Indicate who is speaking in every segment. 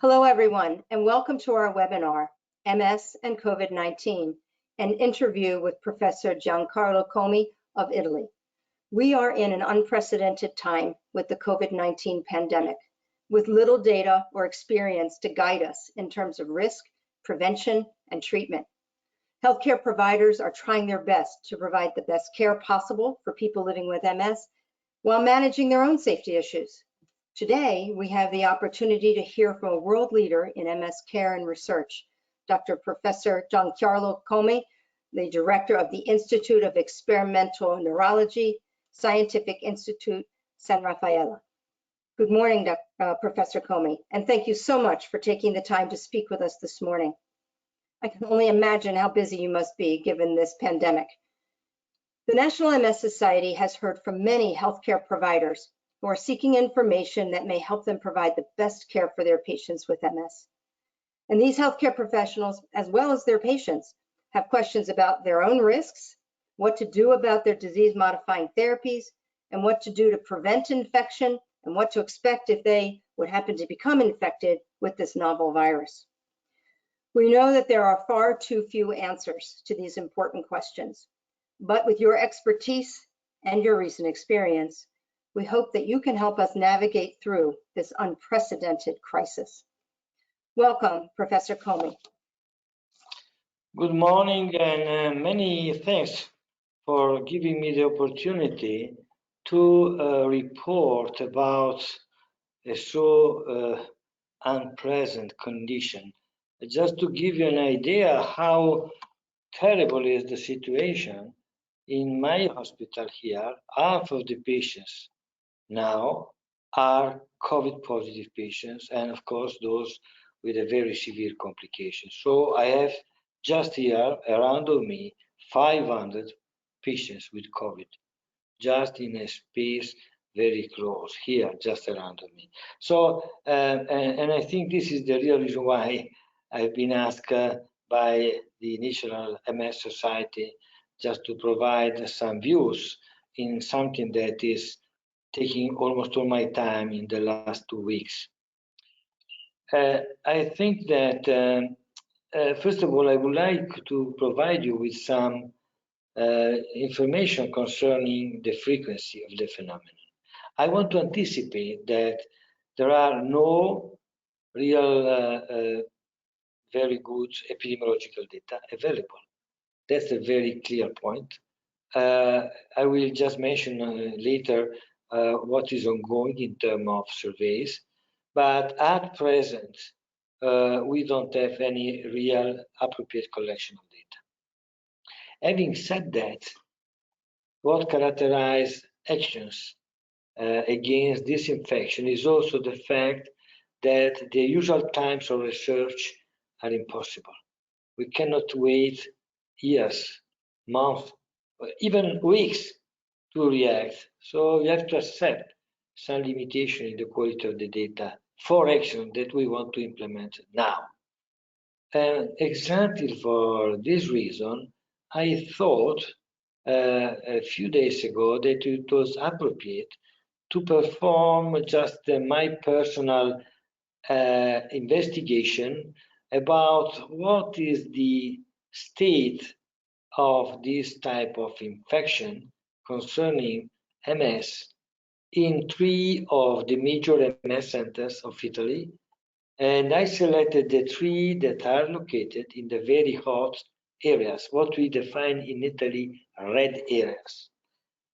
Speaker 1: Hello, everyone, and welcome to our webinar, MS and COVID-19, an interview with Professor Giancarlo Comi of Italy. We are in an unprecedented time with the COVID-19 pandemic, with little data or experience to guide us in terms of risk, prevention, and treatment. Healthcare providers are trying their best to provide the best care possible for people living with MS while managing their own safety issues. Today, we have the opportunity to hear from a world leader in MS care and research, Dr. Professor Giancarlo Comi, the director of the Institute of Experimental Neurology, Scientific Institute, San Raffaele. Good morning, Professor Comi, and thank you so much for taking the time to speak with us this morning. I can only imagine how busy you must be given this pandemic. The National MS Society has heard from many healthcare providers who are seeking information that may help them provide the best care for their patients with MS. And these healthcare professionals, as well as their patients, have questions about their own risks, what to do about their disease-modifying therapies, and what to do to prevent infection, and what to expect if they would happen to become infected with this novel virus. We know that there are far too few answers to these important questions, but with your expertise and your recent experience, we hope that you can help us navigate through this unprecedented crisis. Welcome, Professor Comi.
Speaker 2: Good morning, and many thanks for giving me the opportunity to report about a so unpleasant condition. Just to give you an idea how terrible is the situation, in my hospital here, half of the patients now are COVID positive patients, and of course those with a very severe complication. So I have just here around of me 500 patients with COVID, just in a space very close here, just around of me. So and I think this is the real reason why I've been asked by the National MS Society just to provide some views in something that is taking almost all my time in the last 2 weeks. I think that, first of all, I would like to provide you with some information concerning the frequency of the phenomenon. I want to anticipate that there are no real very good epidemiological data available. That's a very clear point. I will just mention later what is ongoing in terms of surveys, but at present, we don't have any real appropriate collection of data. Having said that, what characterizes actions against this infection is also the fact that the usual times of research are impossible. We cannot wait years, months, even weeks to react. So we have to accept some limitation in the quality of the data for action that we want to implement now. And exactly for this reason, I thought a few days ago that it was appropriate to perform just my personal investigation about what is the state of this type of infection concerning MS in 3 of the major MS centers of Italy, and I selected the 3 that are located in the very hot areas, what we define in Italy red areas.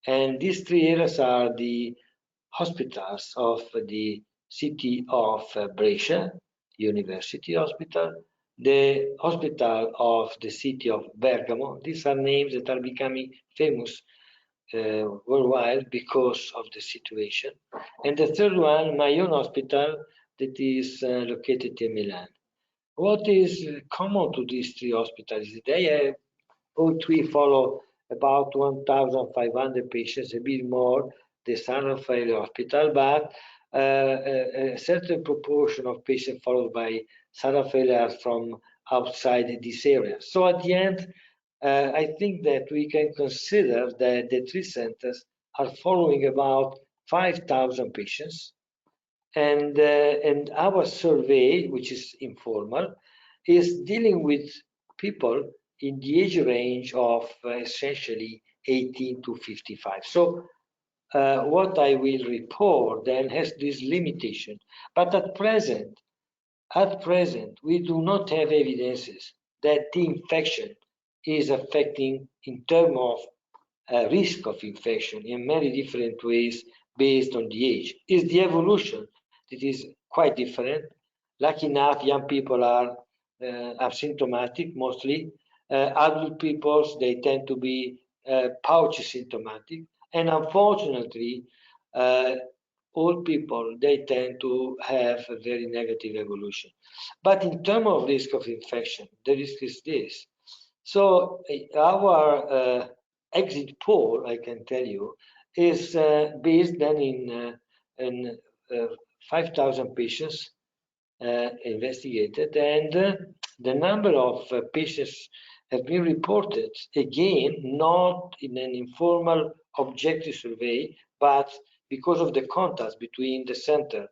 Speaker 2: And these 3 areas are the hospitals of the city of Brescia, University Hospital, the hospital of the city of Bergamo. These are names that are becoming famous worldwide because of the situation. And the third one, my own hospital, that is located in Milan. What is common to these 3 hospitals? They have, all 3 follow about 1,500 patients, a bit more, the San Raffaele Hospital, but a certain proportion of patients followed by San Raffaele are from outside this area. So at the end, I think that we can consider that the 3 centers are following about 5,000 patients, And our survey, which is informal, is dealing with people in the age range of essentially 18 to 55. So what I will report then has this limitation. But at present, we do not have evidences that the infection is affecting in terms of risk of infection in many different ways based on the age. Is the evolution that is quite different. Lucky enough, young people are asymptomatic mostly. Adult people, they tend to be pouch symptomatic. And unfortunately, uh, old people, they tend to have a very negative evolution. But in terms of risk of infection, the risk is this. So our exit poll, I can tell you, is based then in 5,000 patients investigated, and the number of patients have been reported, again, not in an informal objective survey, but because of the contacts between the center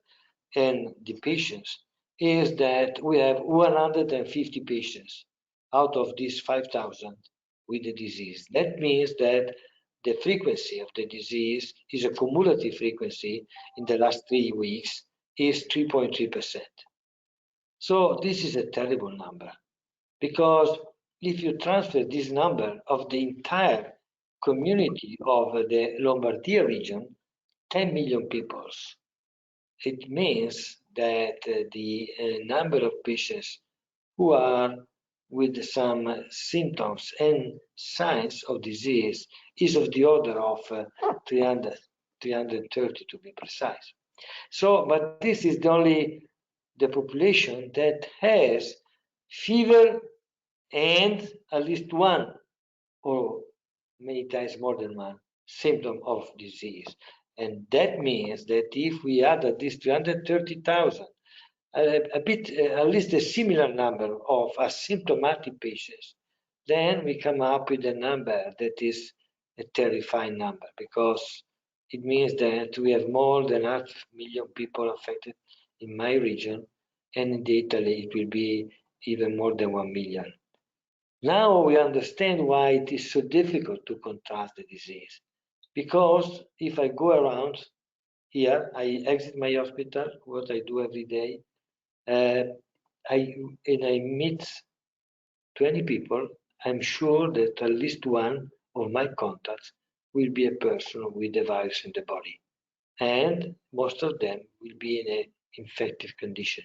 Speaker 2: and the patients, is that we have 150 patients out of these 5,000 with the disease. That means that the frequency of the disease is a cumulative frequency in the last 3 weeks is 3.3%. So this is a terrible number, because if you transfer this number of the entire community of the Lombardia region, 10 million people, it means that the number of patients who are with some symptoms and signs of disease is of the order of 330 to be precise. So, but this is the population that has fever and at least one or many times more than one symptom of disease. And that means that if we add at least 330,000, a bit, at least a similar number of asymptomatic patients, then we come up with a number that is a terrifying number, because it means that we have more than 500,000 people affected in my region, and in Italy it will be even more than 1 million. Now we understand why it is so difficult to contrast the disease. Because if I go around here, I exit my hospital, what I do every day, and I meet 20 people, I'm sure that at least one of my contacts will be a person with the virus in the body. And most of them will be in an infective condition.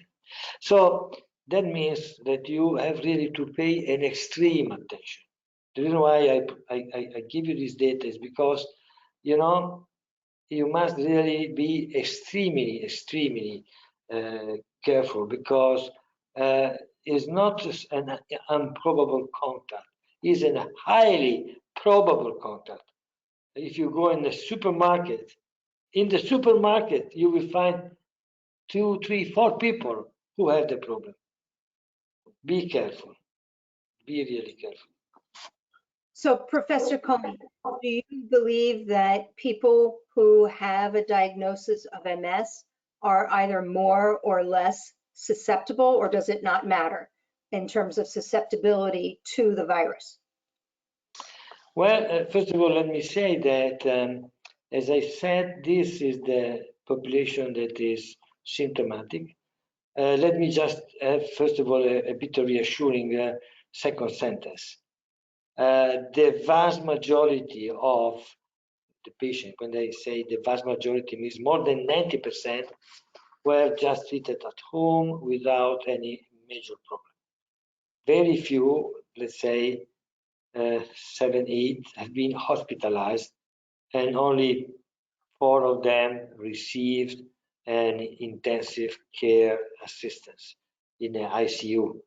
Speaker 2: So that means that you have really to pay an extreme attention. The reason why I give you this data is because, you know, you must really be extremely careful, because it's not just an improbable contact, it's a highly probable contact. If you go in the supermarket, you will find 2, 3, 4 people who have the problem. Be careful. Be really careful.
Speaker 1: So Professor Comi, do you believe that people who have a diagnosis of MS are either more or less susceptible, or does it not matter in terms of susceptibility to the virus?
Speaker 2: Well, first of all, let me say that, as I said, this is the population that is symptomatic. Let me just have, first of all, a bit of reassuring second sentence. The vast majority of the patient, when they say the vast majority, means more than 90% were just treated at home without any major problem. Very few, let's say 7, 8, have been hospitalized, and only 4 of them received an intensive care assistance in the ICU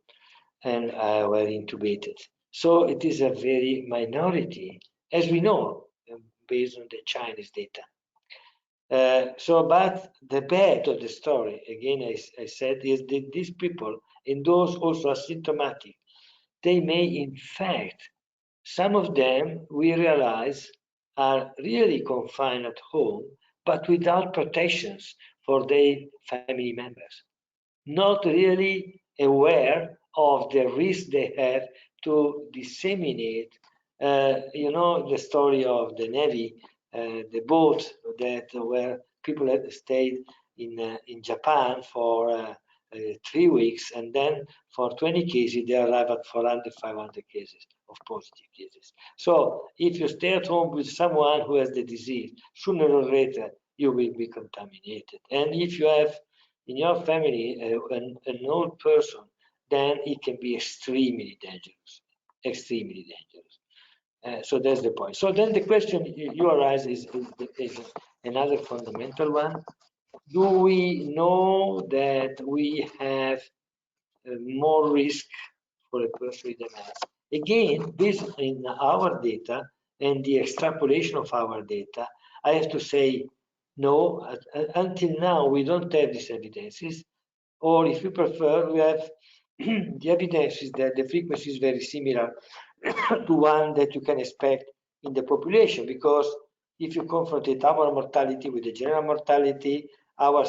Speaker 2: and were intubated. So it is a very minority, as we know, based on the Chinese data. But the bad of the story, again, I said, is that these people, and those also asymptomatic, they may, in fact, some of them, we realize, are really confined at home, but without protections for their family members, not really aware of the risk they have to disseminate. The story of the Navy, the boat that where people had stayed in Japan for 3 weeks, and then for 20 cases they arrive at 400, 500 cases of positive cases. So if you stay at home with someone who has the disease, sooner or later you will be contaminated. And if you have in your family an old person, then it can be extremely dangerous, extremely dangerous. So that's the point. So then the question you arise is another fundamental one. Do we know that we have more risk for a person with MS? Again, based on our data and the extrapolation of our data, I have to say no. Until now, we don't have these evidences, or if you prefer, we have the evidence is that the frequency is very similar to one that you can expect in the population, because if you confronted our mortality with the general mortality, our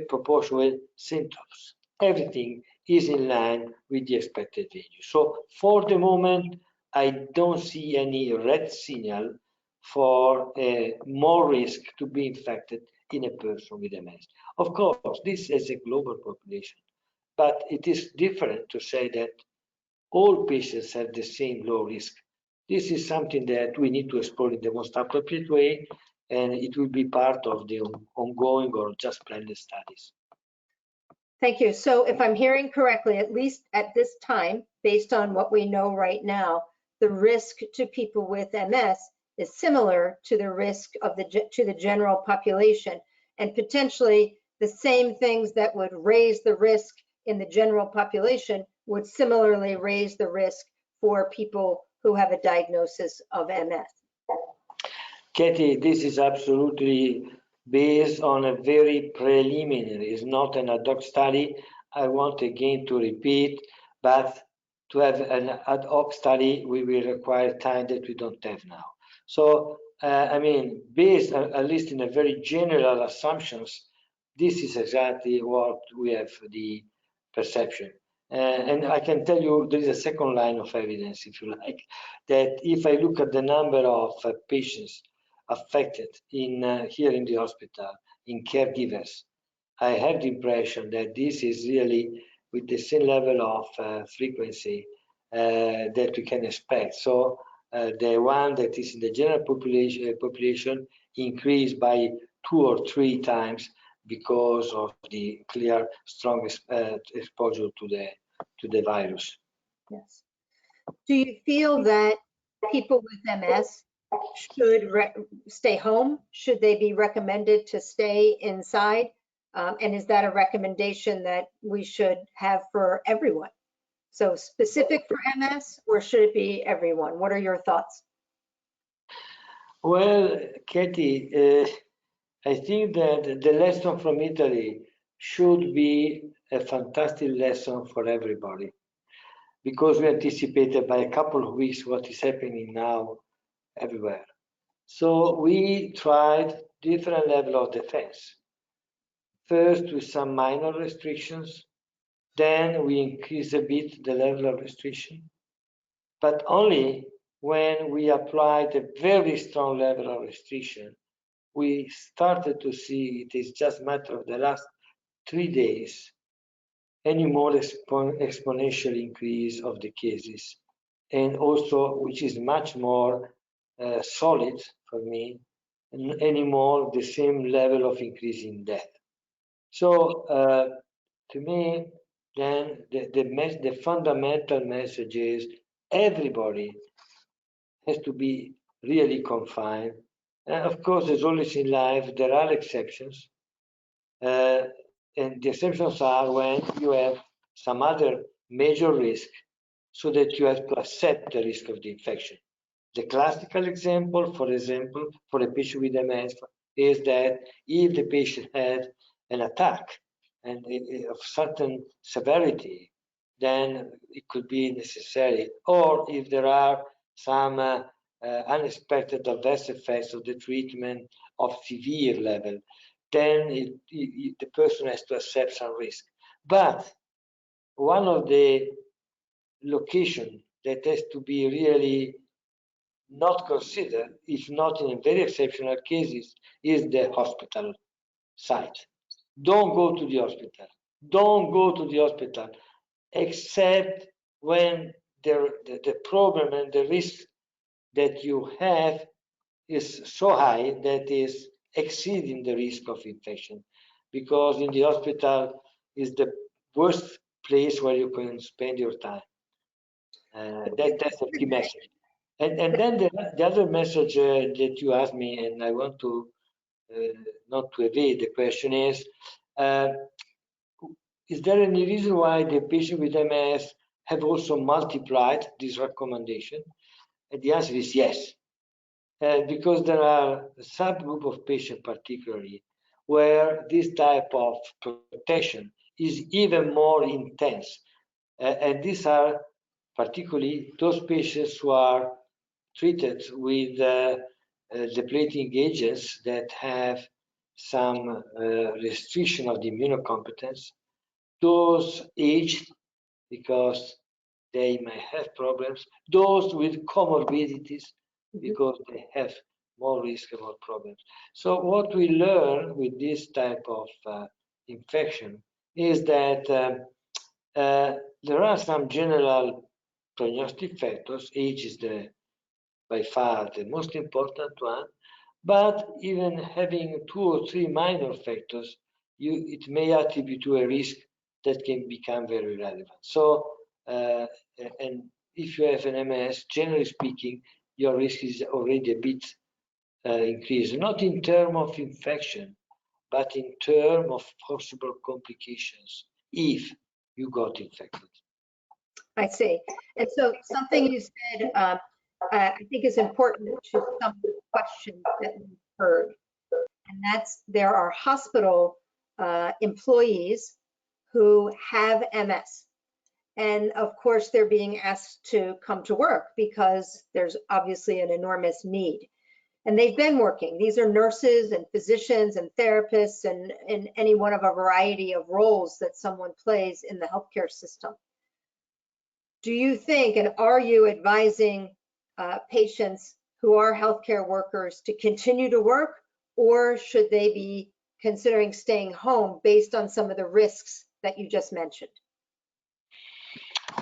Speaker 2: proportional symptoms, everything is in line with the expected value. So for the moment, I don't see any red signal for more risk to be infected in a person with MS. Of course, this is a global population, but it is different to say that all patients have the same low risk. This is something that we need to explore in the most appropriate way, and it will be part of the ongoing or just planned studies.
Speaker 1: Thank you. So if I'm hearing correctly, at least at this time, based on what we know right now, the risk to people with MS is similar to the risk of to the general population, and potentially the same things that would raise the risk in the general population would similarly raise the risk for people who have a diagnosis of MS.
Speaker 2: Katie, this is absolutely based on a very preliminary, it's not an ad hoc study. I want again to repeat, but to have an ad hoc study, we will require time that we don't have now. So, based at least in a very general assumptions, this is exactly what we have the perception. And I can tell you there is a second line of evidence, if you like, that if I look at the number of patients affected here in the hospital, in caregivers, I have the impression that this is really with the same level of frequency that we can expect. So the one that is in the general population increased by 2 or 3 times because of the clear, strong exposure to the virus.
Speaker 1: Yes. Do you feel that people with MS should stay home? Should they be recommended to stay inside? And is that a recommendation that we should have for everyone? So specific for MS, or should it be everyone? What are your thoughts?
Speaker 2: Well, Katie, I think that the lesson from Italy should be a fantastic lesson for everybody, because we anticipated by a couple of weeks what is happening now everywhere. So we tried different level of defense. First with some minor restrictions, then we increased a bit the level of restriction, but only when we applied a very strong level of restriction, we started to see it is just a matter of the last 3 days, any more exponential increase of the cases, and also, which is much more solid for me, anymore the same level of increase in death. So to me, then the fundamental message is everybody has to be really confined. Of course, as always in life, there are exceptions. And the exceptions are when you have some other major risk, so that you have to accept the risk of the infection. The classical example, for example, for a patient with MS is that if the patient had an attack and of certain severity, then it could be necessary. Or if there are some unexpected adverse effects of the treatment of severe level, then the person has to accept some risk. But one of the location that has to be really not considered, if not in very exceptional cases, is the hospital site. Don't go to the hospital. Don't go to the hospital, except when the problem and the risk that you have is so high that is exceeding the risk of infection, because in the hospital is the worst place where you can spend your time. That's the key message. And then the other message that you asked me, and I want to not to evade the question uh, is there any reason why the patient with MS have also multiplied this recommendation? And the answer is yes. Because there are a subgroup of patients particularly where this type of protection is even more intense. And these are particularly those patients who are treated with depleting agents that have some restriction of the immunocompetence, those aged because they may have problems, those with comorbidities because they have more risk and more problems. So what we learn with this type of infection is that there are some general prognostic factors. Age is by far the most important one, but even having 2 or 3 minor factors, it may attribute to a risk that can become very relevant. So, and if you have an MS, generally speaking, your risk is already a bit increased, not in terms of infection, but in terms of possible complications if you got infected.
Speaker 1: I see. And so something you said, I think is important to some of the questions that we've heard. And that's there are hospital employees who have MS. And of course, they're being asked to come to work because there's obviously an enormous need. And they've been working. These are nurses and physicians and therapists and in any one of a variety of roles that someone plays in the healthcare system. Do you think, and are you advising patients who are healthcare workers to continue to work, or should they be considering staying home based on some of the risks that you just mentioned?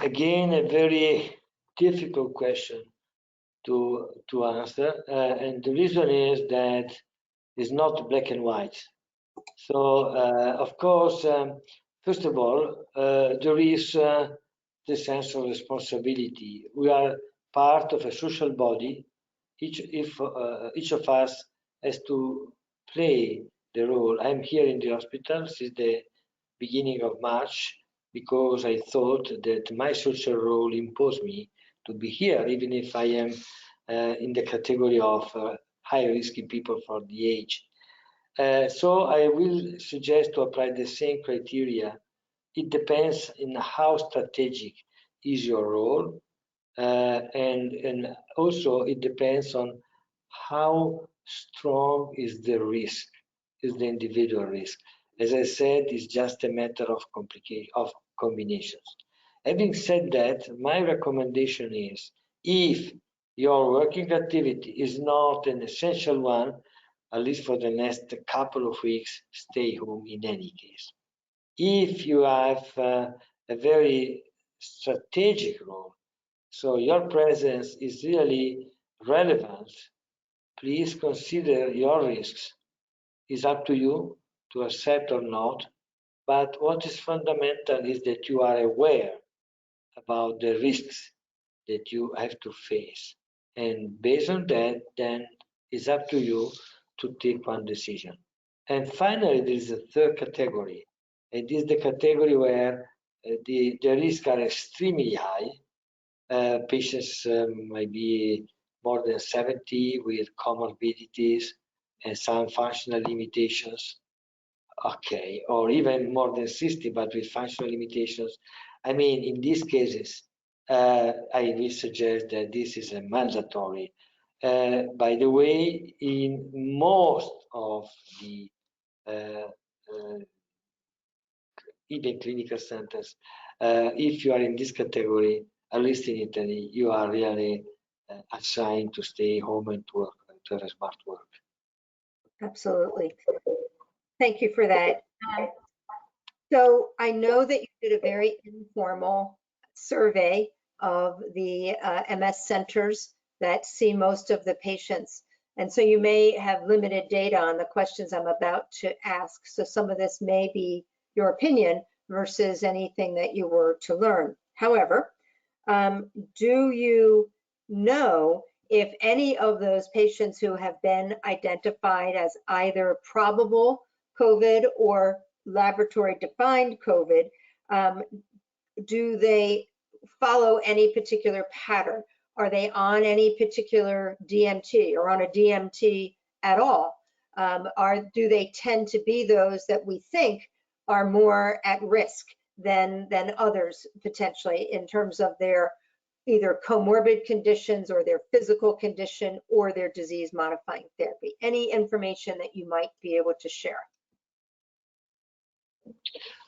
Speaker 2: Again, a very difficult question to answer, and the reason is that it's not black and white. So, of course, first of all, there is the sense of responsibility. We are part of a social body. Each of us has to play the role. I'm here in the hospital since the beginning of March because I thought that my social role imposed me to be here, even if I am in the category of high risky people for the age. So I will suggest to apply the same criteria. It depends on how strategic is your role, and also it depends on how strong is the risk, is the individual risk. As I said, it's just a matter of combinations. Having said that, my recommendation is if your working activity is not an essential one, at least for the next couple of weeks, stay home in any case. If you have a very strategic role, so your presence is really relevant, please consider your risks. It's up to you to accept or not, but what is fundamental is that you are aware about the risks that you have to face. And based on that, then it's up to you to take one decision. And finally, there is a third category. It is the category where the risks are extremely high. Patients might be more than 70 with comorbidities and some functional limitations. Okay, or even more than 60, but with functional limitations. I mean, in these cases, I will suggest that this is a mandatory. By the way, in most of the even clinical centers. If you are in this category, at least in Italy, you are really assigned to stay home and to work, to have a smart work.
Speaker 1: Absolutely. Thank you for that. So I know that you did a very informal survey of the MS centers that see most of the patients. And so you may have limited data on the questions I'm about to ask. So some of this may be your opinion versus anything that you were to learn. However, do you know if any of those patients who have been identified as either probable COVID or laboratory defined COVID, do they follow any particular pattern? Are they on any particular DMT or on a DMT at all? Do they tend to be those that we think are more at risk than others potentially in terms of their either comorbid conditions or their physical condition or their disease modifying therapy? Any information that you might be able to share?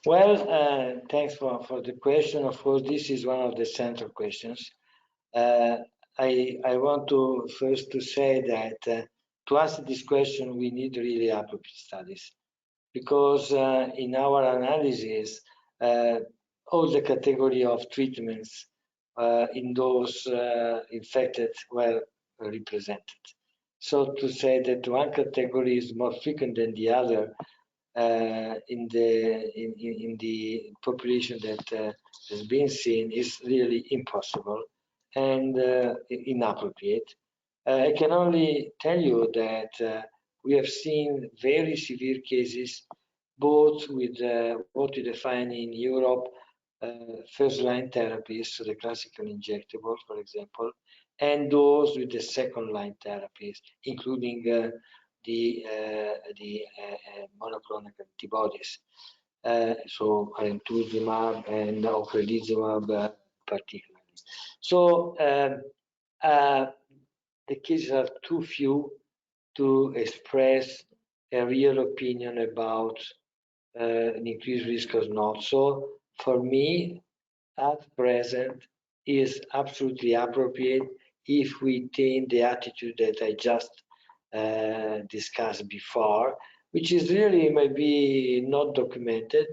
Speaker 2: Well, thanks for the question. Of course, this is one of the central questions. I want to first to say that to answer this question, we need really appropriate studies, because in our analysis, all the category of treatments in those infected were represented. So to say that one category is more frequent than the other in the population that has been seen is really impossible and inappropriate. I can only tell you that we have seen very severe cases, both with what we define in Europe first-line therapies, so the classical injectables, for example, and those with the second-line therapies, including the monoclonal antibodies, so alemtuzumab and ocrelizumab particularly. So the cases are too few to express a real opinion about an increased risk or not. So for me, at present, is absolutely appropriate if we take the attitude that I just discussed before, which is really maybe not documented.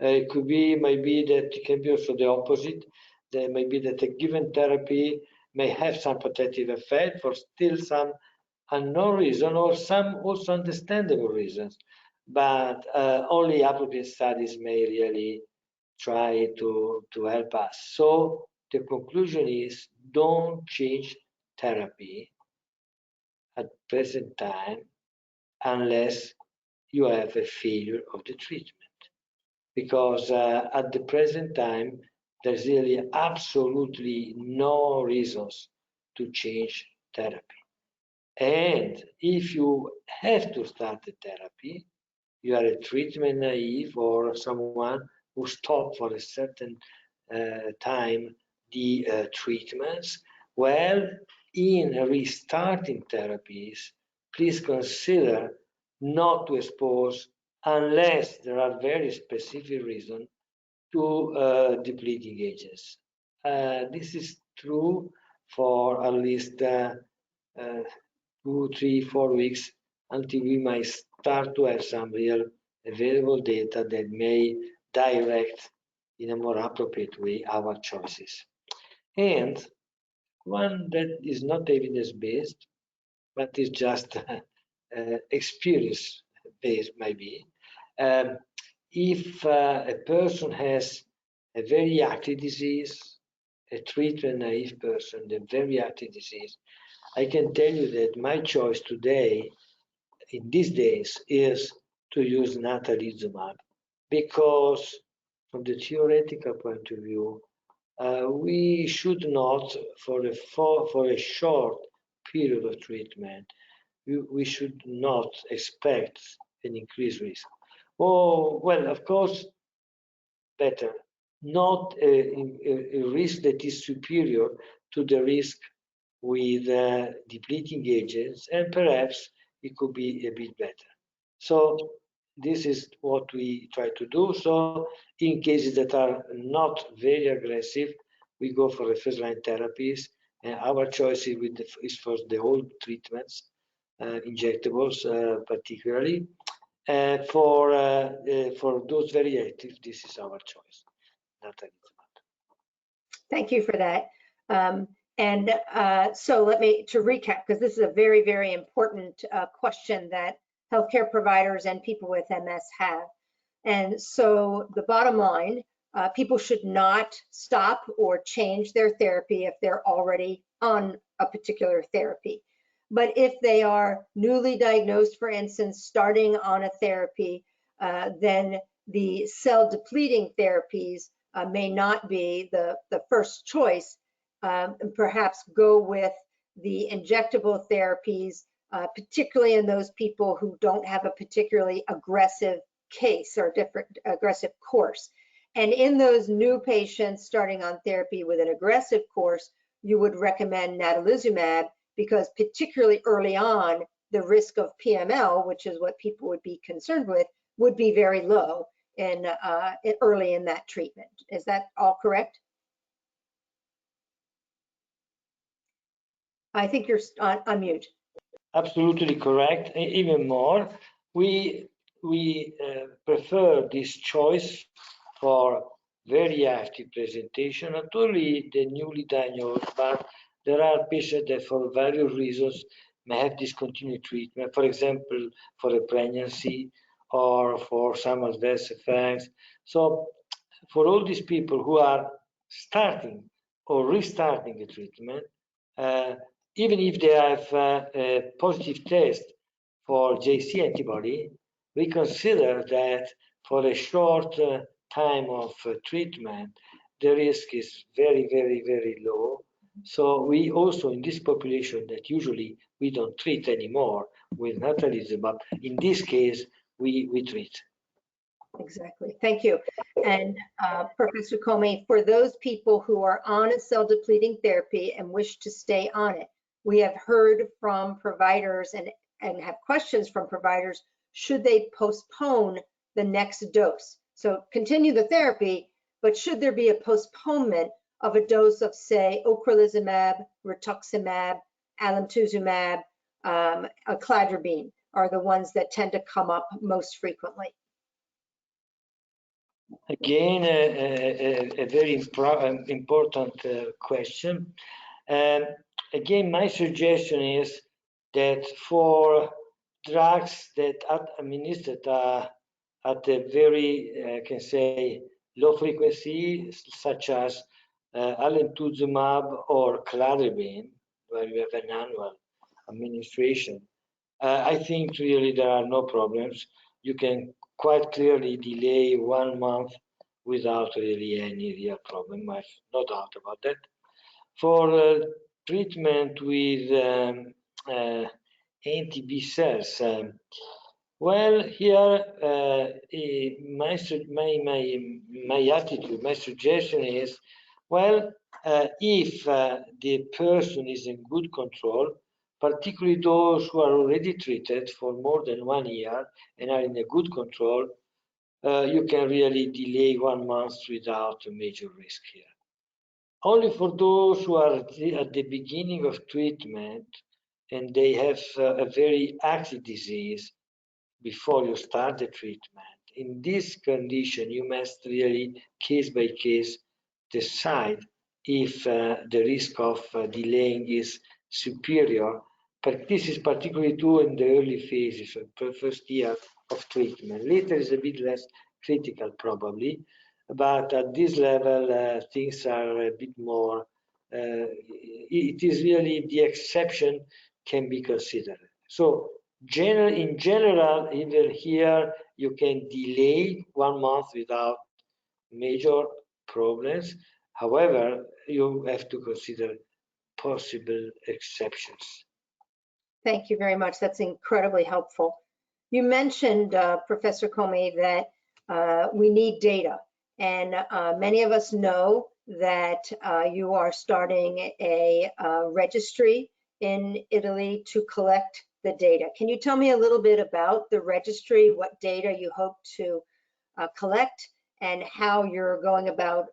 Speaker 2: It could be maybe that it can be also the opposite. There may be that a given therapy may have some protective effect for still some unknown reason or some also understandable reasons, but only appropriate studies may really try to help us. So the conclusion is, don't change therapy at present time unless you have a failure of the treatment. Because at the present time, there's really absolutely no reasons to change therapy. And if you have to start the therapy, you are a treatment naive or someone who stopped for a certain time the treatments, well, in restarting therapies, please consider not to expose, unless there are very specific reasons, to depleting agents. This is true for at least 2, 3, 4 weeks until we might start to have some real available data that may direct in a more appropriate way our choices. And one that is not evidence-based, but is just experience-based maybe. If a person has a very active disease, a treatment-naive person, a very active disease, I can tell you that my choice today, in these days, is to use natalizumab, because from the theoretical point of view, we should not, for a short period of treatment, we should not expect an increased risk. Oh, well, of course, better, not a risk that is superior to the risk with depleting agents, and perhaps it could be a bit better. So this is what we try to do. So in cases that are not very aggressive, we go for the first-line therapies. And our choice is for the old treatments, injectables particularly. For those very active, this is our choice.
Speaker 1: Thank you for that. So to recap, because this is a very, very important question that healthcare providers and people with MS have. And so the bottom line, people should not stop or change their therapy if they're already on a particular therapy. But if they are newly diagnosed, for instance, starting on a therapy, then the cell depleting therapies may not be the first choice. Perhaps go with the injectable therapies, particularly in those people who don't have a particularly aggressive case or different aggressive course. And in those new patients starting on therapy with an aggressive course, you would recommend natalizumab, because particularly early on, the risk of PML, which is what people would be concerned with, would be very low early in that treatment. Is that all correct? I think you're on mute.
Speaker 2: Absolutely correct. Even more, we prefer this choice for very active presentation, not only the newly diagnosed, but there are patients that for various reasons may have discontinued treatment, for example, for a pregnancy or for some adverse effects. So for all these people who are starting or restarting a treatment, even if they have a positive test for JC antibody, we consider that for a short time of treatment, the risk is very, very, very low. So we also, in this population that usually we don't treat anymore with natalizumab, in this case, we treat.
Speaker 1: Exactly. Thank you. And Professor Comi, for those people who are on a cell depleting therapy and wish to stay on it, we have heard from providers and have questions from providers, should they postpone the next dose? So continue the therapy, but should there be a postponement of a dose of, say, ocrelizumab, rituximab, alemtuzumab, cladribine are the ones that tend to come up most frequently?
Speaker 2: Again, a very important question. Again, my suggestion is that for drugs that are administered at a very, I can say, low frequency, such as alemtuzumab or cladribine, where you have an annual administration, I think really there are no problems. You can quite clearly delay 1 month without really any real problem. I have no doubt about that. For treatment with anti-B cells, well, here my attitude, my suggestion is, well, if the person is in good control, particularly those who are already treated for more than 1 year and are in a good control, you can really delay 1 month without a major risk here. Only for those who are at the beginning of treatment and they have a very active disease before you start the treatment, in this condition, you must really case by case decide if the risk of delaying is superior. But this is particularly true in the early phases of the first year of treatment. Later is a bit less critical probably, but at this level things are a bit more, it is really the exception can be considered. So in general, even here, you can delay 1 month without major problems. However, you have to consider possible exceptions.
Speaker 1: Thank you very much. That's incredibly helpful. You mentioned, Professor Comi, that we need data. And many of us know that you are starting a registry in Italy to collect the data. Can you tell me a little bit about the registry, what data you hope to collect, and how you're going about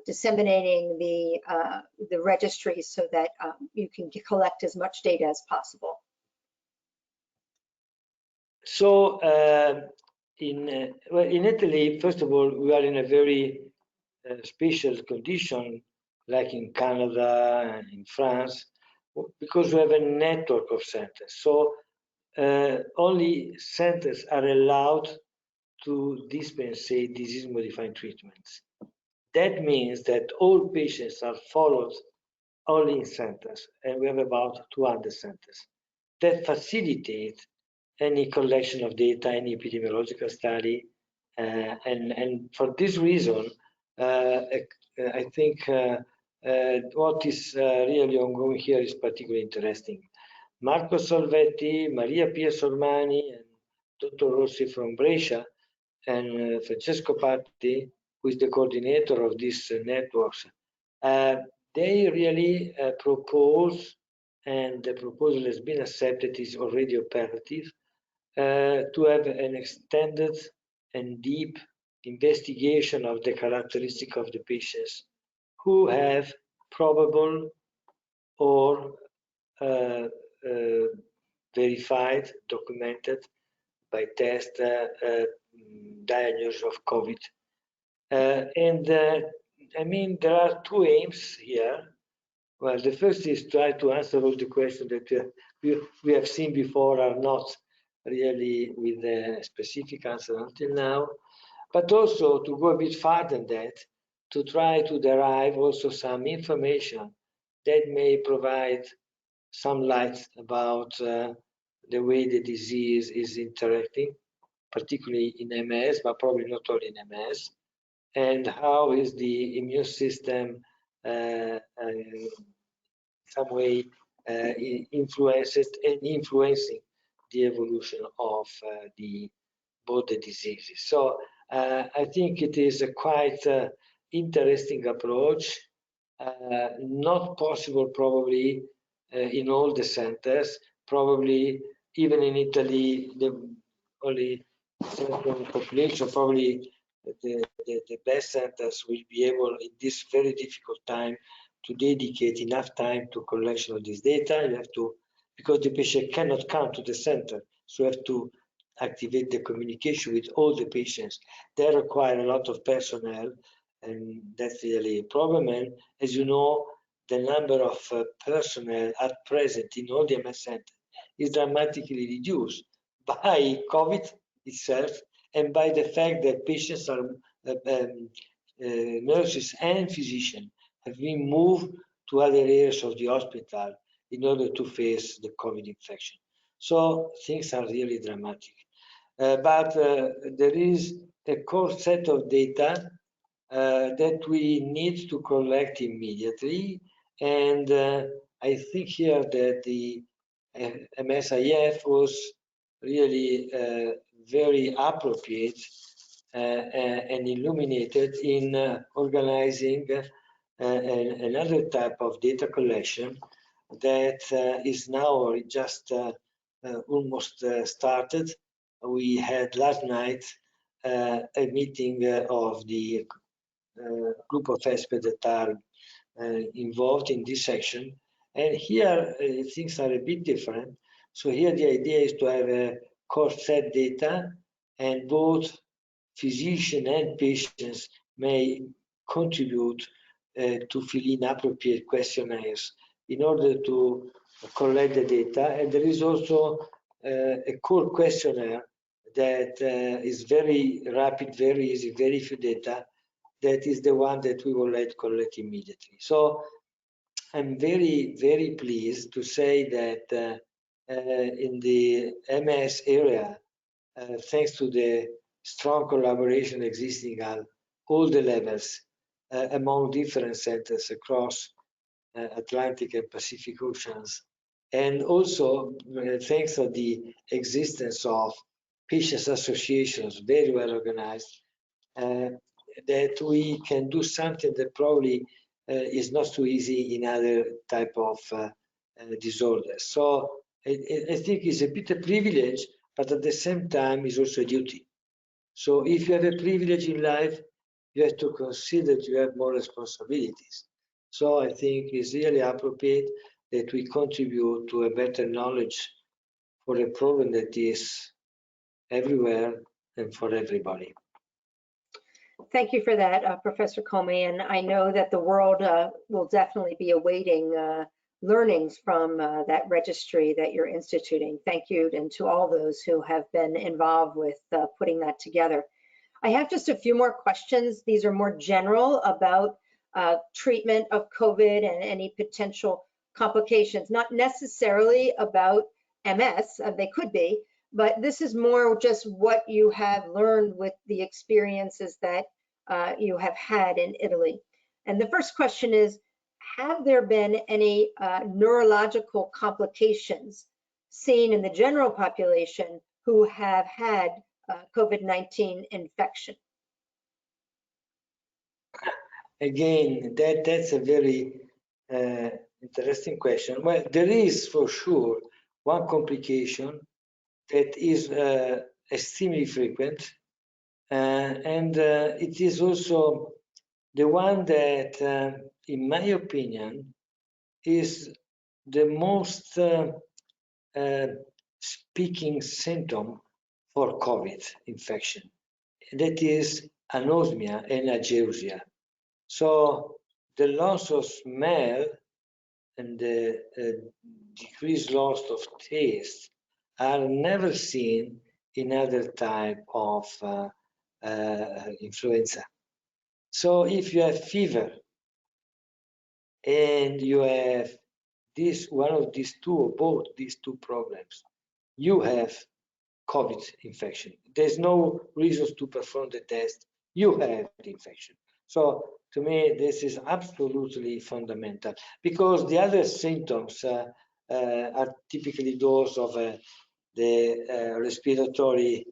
Speaker 1: disseminating the registry so that you can collect as much data as possible?
Speaker 2: So in Italy, first of all, we are in a very special condition, like in Canada and in France, because we have a network of centers. So only centers are allowed to dispense, say, disease-modifying treatments. That means that all patients are followed only in centers, and we have about 200 centers. That facilitates any collection of data, any epidemiological study, and for this reason, I think what is really ongoing here is particularly interesting. Marco Salvetti, Maria Pia Sormani, and Dr. Rossi from Brescia, and Francesco Patti, who is the coordinator of these networks, they really propose, and the proposal has been accepted, is already operative, to have an extended and deep investigation of the characteristic of the patients who have probable or verified, documented by test diagnosis of COVID. I mean, there are two aims here. Well, the first is try to answer all the questions that we have seen before are not really with a specific answer until now, but also to go a bit farther than that, to try to derive also some information that may provide some light about the way the disease is interacting, particularly in MS, but probably not only in MS, and how is the immune system some way influences and influencing the evolution of both the diseases. So I think it is a quite interesting approach, not possible probably in all the centers, probably even in Italy, the only certain population, probably the best centers will be able in this very difficult time to dedicate enough time to collection of this data. You have to, because the patient cannot come to the center, so you have to activate the communication with all the patients. They require a lot of personnel, and that's really a problem. And as you know, the number of personnel at present in all the MS centers is dramatically reduced by COVID itself and by the fact that patients are nurses and physicians have been moved to other areas of the hospital in order to face the COVID infection. So things are really dramatic. But there is a core set of data that we need to collect immediately. And I think here that the MSIF was really very appropriate and illuminated in organizing another type of data collection that is now just almost started. We had last night a meeting of the group of experts that are involved in this section. And here things are a bit different. So here the idea is to have a core set data, and both physicians and patients may contribute to fill in appropriate questionnaires in order to collect the data. And there is also a core questionnaire that is very rapid, very easy, very few data. That is the one that we will collect immediately. So I'm very, very pleased to say that in the MS area, thanks to the strong collaboration existing at all the levels among different centers across Atlantic and Pacific Oceans, and also thanks to the existence of patients associations, very well organized, that we can do something that probably is not so easy in other type of disorders. So I think is a bit a privilege, but at the same time is also a duty. So if you have a privilege in life, you have to consider that you have more responsibilities. So I think it's really appropriate that we contribute to a better knowledge for a problem that is everywhere and for everybody.
Speaker 1: Thank you for that, Professor Comi. And I know that the world will definitely be awaiting learnings from that registry that you're instituting. Thank you, and to all those who have been involved with putting that together. I have just a few more questions. These are more general about treatment of COVID and any potential complications, not necessarily about MS, they could be, but this is more just what you have learned with the experiences that you have had in Italy. And the first question is, have there been any neurological complications seen in the general population who have had COVID-19 infection?
Speaker 2: Again, that's a very interesting question. Well, there is for sure one complication that is extremely frequent, and it is also the one that, in my opinion, is the most speaking symptom for COVID infection. That is anosmia and ageusia. So the loss of smell and the decreased loss of taste are never seen in other type of influenza. So if you have fever and you have this one of these two or both these two problems, you have COVID infection. There's no reasons to perform the test. You have the infection. So to me, this is absolutely fundamental because the other symptoms are typically those of the respiratory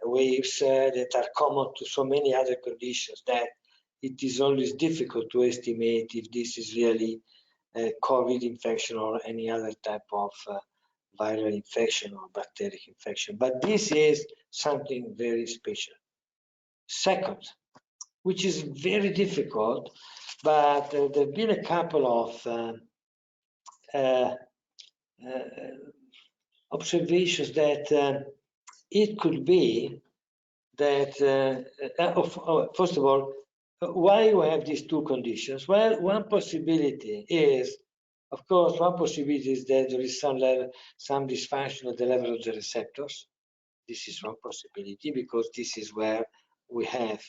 Speaker 2: waves that are common to so many other conditions that it is always difficult to estimate if this is really a COVID infection or any other type of viral infection or bacterial infection. But this is something very special. Second, which is very difficult, but there have been a couple of observations that it could be that, first of all, why we have these two conditions? Well, one possibility is, of course, one possibility is that there is some dysfunction at the level of the receptors. This is one possibility because this is where we have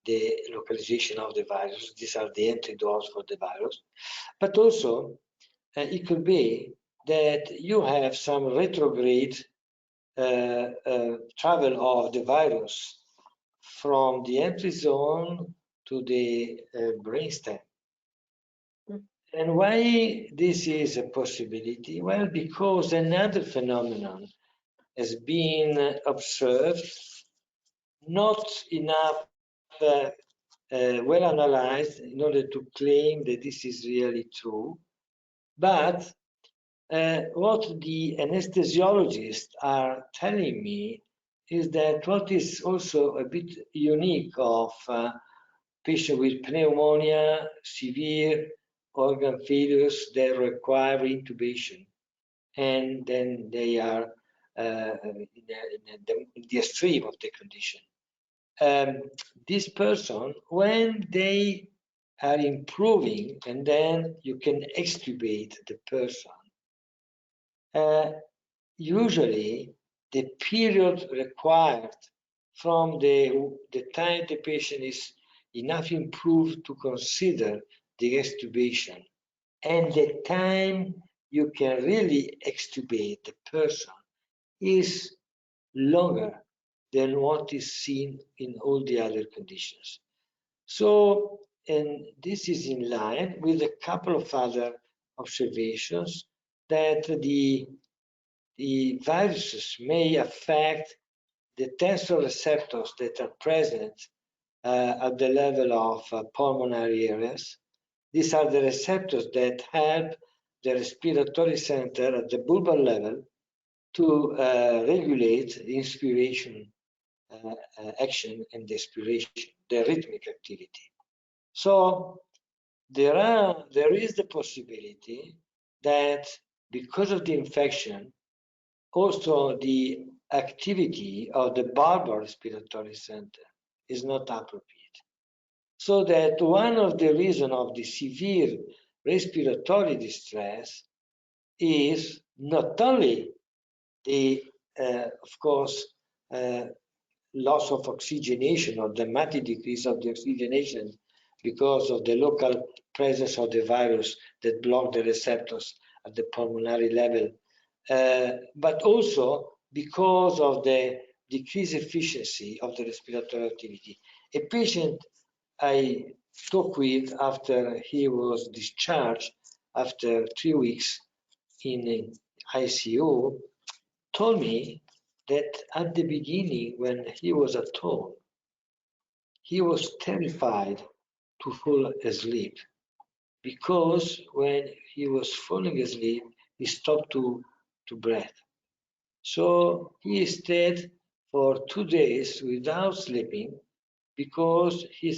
Speaker 2: the localization of the virus. These are the entry doors for the virus. But also, it could be that you have some retrograde travel of the virus from the entry zone to the brainstem. And why this is a possibility? Well, because another phenomenon has been observed, not enough well analyzed in order to claim that this is really true, but what the anesthesiologists are telling me is that what is also a bit unique of patients with pneumonia, severe organ failures that require intubation, and then they are in the extreme of the condition. This person, when they are improving, and then you can extubate the person, usually the period required from the time the patient is enough improved to consider the extubation and the time you can really extubate the person is longer than what is seen in all the other conditions. So, and this is in line with a couple of other observations that the viruses may affect the tensor receptors that are present at the level of pulmonary areas. These are the receptors that help the respiratory center at the bulbar level to regulate the inspiration action and the expiration, the rhythmic activity. So there is the possibility that because of the infection, also the activity of the bulbar respiratory center is not appropriate. So that one of the reasons of the severe respiratory distress is not only the, of course, loss of oxygenation or dramatic decrease of the oxygenation because of the local presence of the virus that block the receptors at the pulmonary level, but also because of the decreased efficiency of the respiratory activity. A patient I talked with after he was discharged after 3 weeks in ICU told me that at the beginning, when he was at home, he was terrified to fall asleep because when he was falling asleep, he stopped to breathe. So he stayed for 2 days without sleeping because he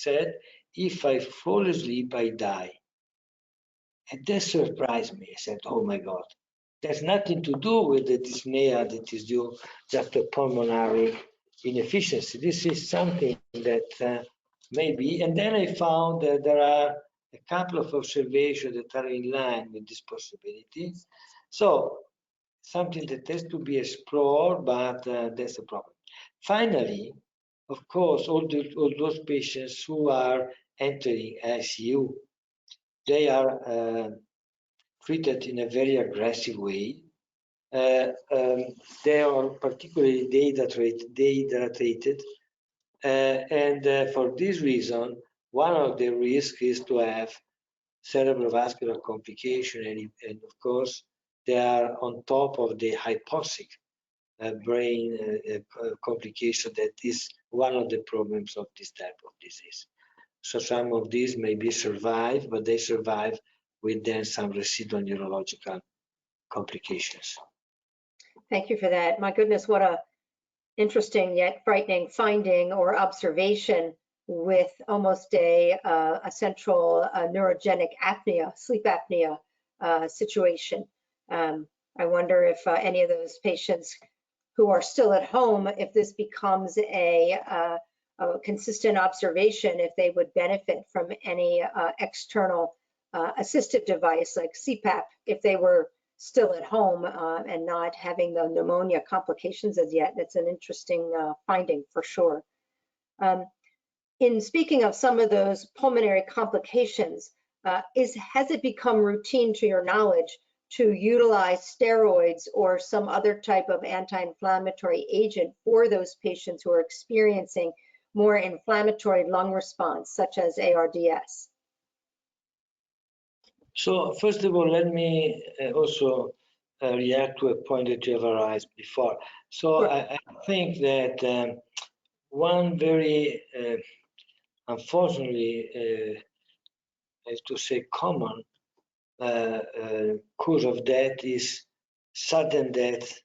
Speaker 2: said, if I fall asleep, I die. And that surprised me. I said, oh my God, there's nothing to do with the dyspnea that is due just to pulmonary inefficiency. This is something that maybe, and then I found that there are a couple of observations that are in line with this possibility. So something that has to be explored, but that's a problem. Finally, of course, all those patients who are entering ICU, they are treated in a very aggressive way. They are particularly dehydrated, and for this reason, one of the risks is to have cerebrovascular complication, and of course, they are on top of the hypoxic brain complication that is one of the problems of this type of disease. So some of these maybe survive, but they survive with then some residual neurological complications.
Speaker 1: Thank you for that. My goodness, what a interesting yet frightening finding or observation with almost a central neurogenic apnea, sleep apnea situation. I wonder if any of those patients who are still at home, if this becomes a consistent observation, if they would benefit from any external assistive device like CPAP, if they were still at home and not having the pneumonia complications as yet. That's an interesting finding for sure. In speaking of some of those pulmonary complications, has it become routine to your knowledge to utilize steroids or some other type of anti-inflammatory agent for those patients who are experiencing more inflammatory lung response, such as ARDS?
Speaker 2: So first of all, let me also react to a point that you have raised before. So sure. I think that one very, unfortunately, I have to say common cause of death is sudden death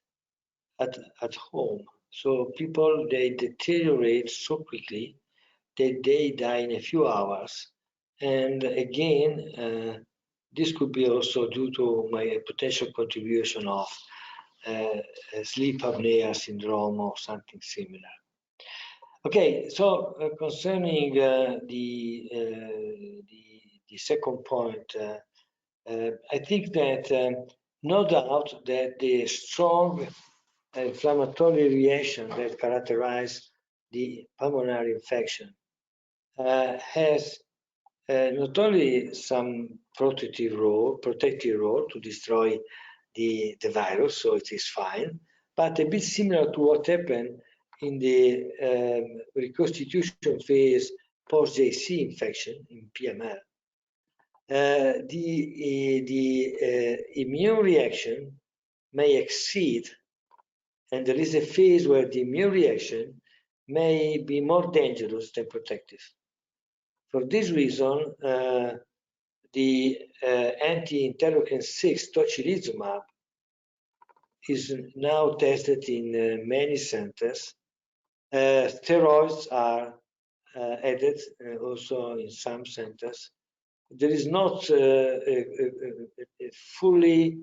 Speaker 2: at home. So people, they deteriorate so quickly that they die in a few hours. And again, this could be also due to my potential contribution of sleep apnea syndrome or something similar. Okay, so concerning the second point, I think that no doubt that the strong inflammatory reaction that characterize the pulmonary infection has not only some protective role to destroy the virus, so it is fine, but a bit similar to what happened in the reconstitution phase post-JC infection in PML. The immune reaction may exceed, and there is a phase where the immune reaction may be more dangerous than protective. For this reason, the anti-interleukin 6 tocilizumab is now tested in many centers. Steroids are added also in some centers. There is not a fully,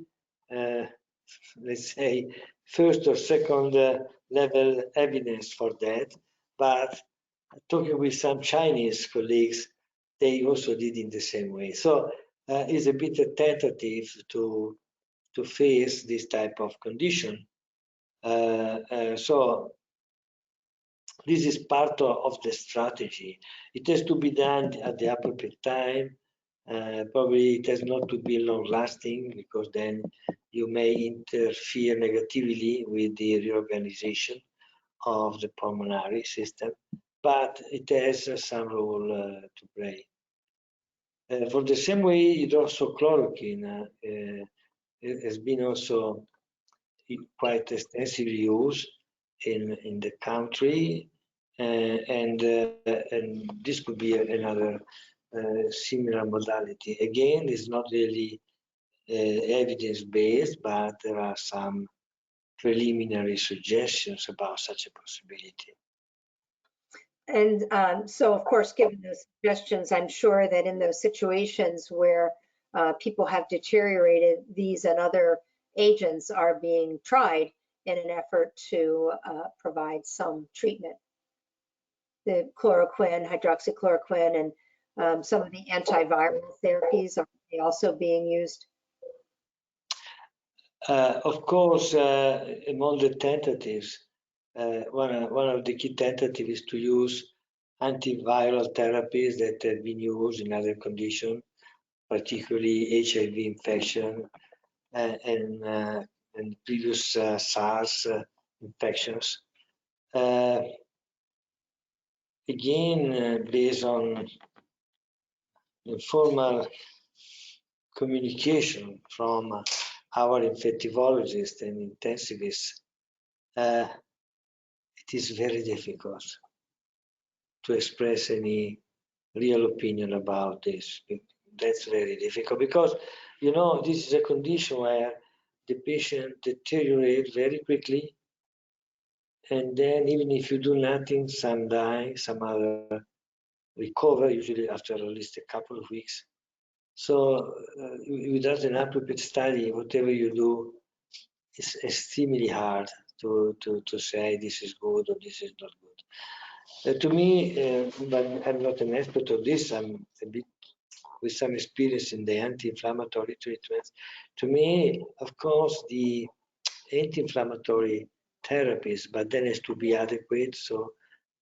Speaker 2: let's say, first or second level evidence for that, but talking with some Chinese colleagues, they also did in the same way. So it's a bit tentative to face this type of condition. So this is part of the strategy. It has to be done at the appropriate time. Probably it has not to be long-lasting, because then you may interfere negatively with the reorganization of the pulmonary system, but it has some role to play. For the same way, hydroxychloroquine has been also quite extensively used in the country, and this could be another similar modality. Again, it's not really evidence-based, but there are some preliminary suggestions about such a possibility.
Speaker 1: And so, of course, given those suggestions, I'm sure that in those situations where people have deteriorated, these and other agents are being tried in an effort to provide some treatment. The chloroquine, hydroxychloroquine, and some of the antiviral therapies, are they also being used?
Speaker 2: Of course, among the tentatives, one of the key tentatives is to use antiviral therapies that have been used in other conditions, particularly HIV infection and previous SARS infections. Again, based on informal communication from our infectivologists and intensivists, it is very difficult to express any real opinion about this. That's very difficult because, you know, this is a condition where the patient deteriorates very quickly, and then even if you do nothing, some die, some other recover, usually after at least a couple of weeks. So without an appropriate study, whatever you do is extremely hard to say this is good or this is not good. To me, but I'm not an expert of this, I'm a bit with some experience in the anti-inflammatory treatments. To me, of course, the anti-inflammatory therapies, but then has to be adequate. So,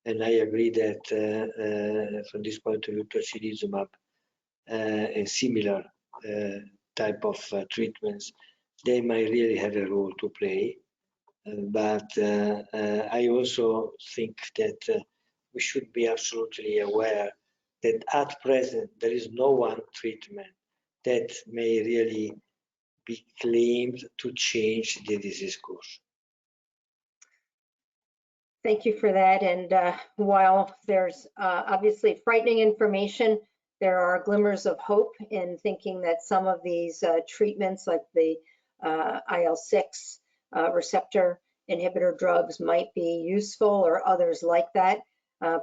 Speaker 2: and I agree that from this point of view, tocilizumab and similar type of treatments, they might really have a role to play. But I also think that we should be absolutely aware that at present there is no one treatment that may really be claimed to change the disease course.
Speaker 1: Thank you for that. And while there's obviously frightening information, there are glimmers of hope in thinking that some of these treatments, like the IL-6 receptor inhibitor drugs, might be useful, or others like that.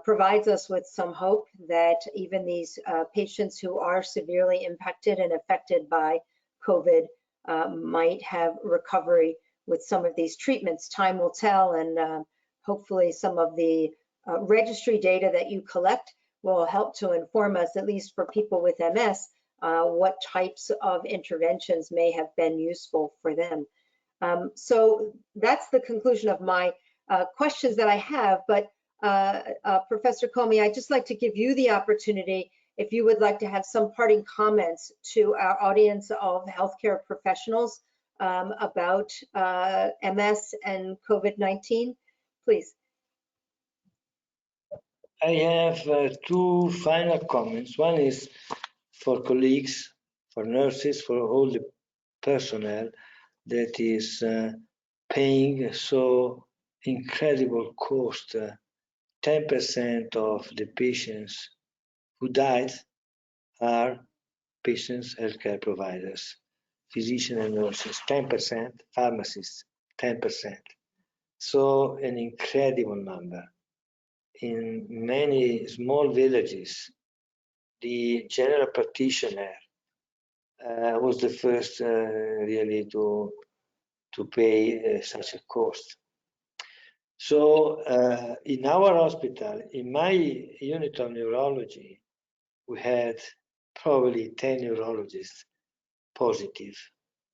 Speaker 1: Provides us with some hope that even these patients who are severely impacted and affected by COVID might have recovery with some of these treatments. Time will tell, and hopefully some of the registry data that you collect will help to inform us, at least for people with MS, what types of interventions may have been useful for them. So that's the conclusion of my questions that I have. But Professor Comi, I'd just like to give you the opportunity, if you would like to have some parting comments to our audience of healthcare professionals about MS and COVID-19, please.
Speaker 2: I have two final comments. One is for colleagues, for nurses, for all the personnel that is paying so incredible cost. 10% of the patients who died are patients, healthcare providers, physicians and nurses, 10%, pharmacists, 10%. So an incredible number. In many small villages, the general practitioner was the first really to pay such a cost. So in our hospital, in my unit of neurology, we had probably 10 neurologists positive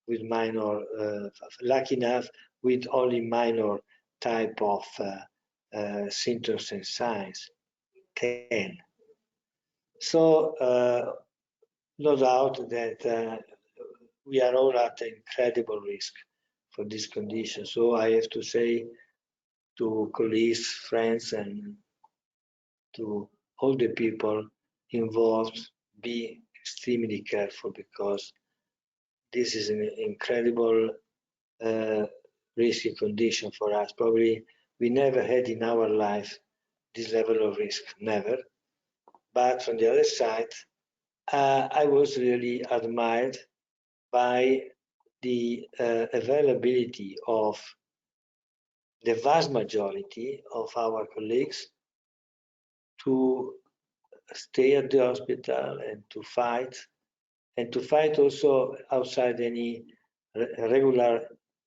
Speaker 2: with minor, lucky enough, with only minor type of symptoms and signs, 10. So no doubt that we are all at incredible risk for this condition. So I have to say to colleagues, friends, and to all the people involved, be extremely careful, because this is an incredible risky condition for us. Probably we never had in our life this level of risk, never. But from the other side, I was really admired by the availability of the vast majority of our colleagues to stay at the hospital and to fight also outside any regular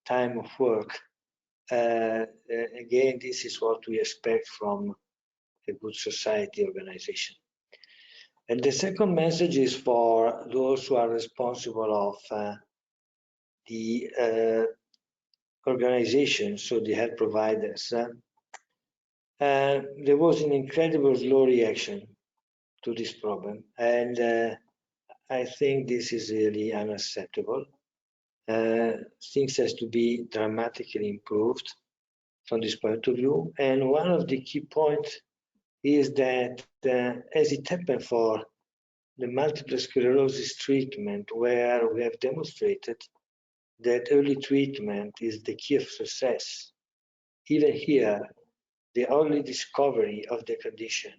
Speaker 2: time of work. Again, this is what we expect from a good society organization. And the second message is for those who are responsible of the organization, so the health providers. There was an incredible slow reaction to this problem, and I think this is really unacceptable. Things has to be dramatically improved from this point of view, and one of the key points is that as it happened for the multiple sclerosis treatment, where we have demonstrated that early treatment is the key of success. Even here, the early discovery of the condition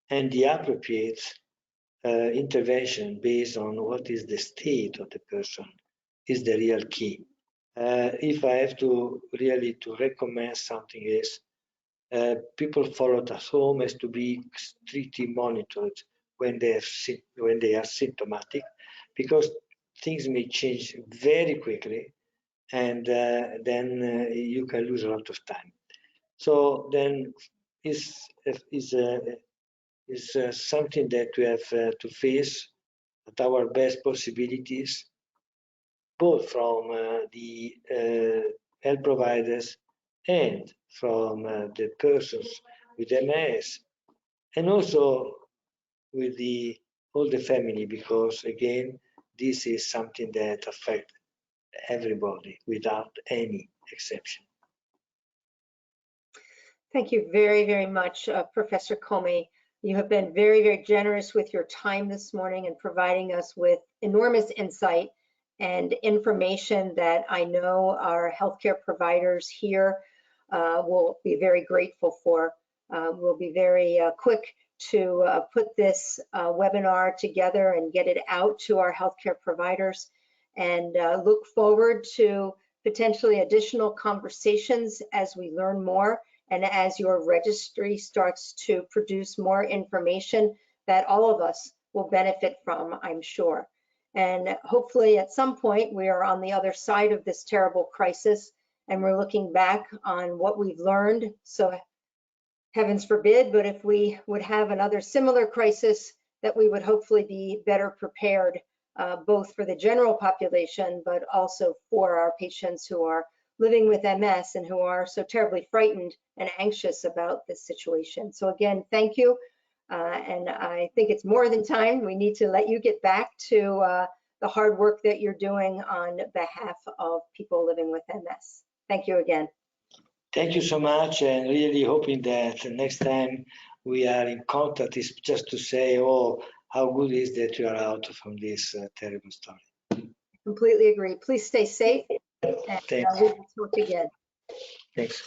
Speaker 2: and the appropriate intervention based on what is the state of the person is the real key. If I have to really to recommend something is people followed at home has to be strictly monitored when they are symptomatic, because things may change very quickly, and then you can lose a lot of time. So then is something that we have to face at our best possibilities, both from the health providers and from the persons with MS, and also with all the family, because again, this is something that affects everybody without any exception.
Speaker 1: Thank you very, very much, Professor Comi. You have been very, very generous with your time this morning and providing us with enormous insight and information that I know our healthcare providers here will be very grateful for. We'll be very quick to put this webinar together and get it out to our healthcare providers, and look forward to potentially additional conversations as we learn more and as your registry starts to produce more information that all of us will benefit from, I'm sure. And hopefully at some point we are on the other side of this terrible crisis and we're looking back on what we've learned. So heavens forbid, but if we would have another similar crisis, that we would hopefully be better prepared, both for the general population, but also for our patients who are living with MS and who are so terribly frightened and anxious about this situation. So again, thank you. And I think it's more than time. We need to let you get back to the hard work that you're doing on behalf of people living with MS. Thank you again.
Speaker 2: Thank you so much, and really hoping that next time we are in contact is just to say, oh, how good it is that you are out from this terrible story.
Speaker 1: Completely agree. Please stay safe, and we will talk again.
Speaker 2: Thanks.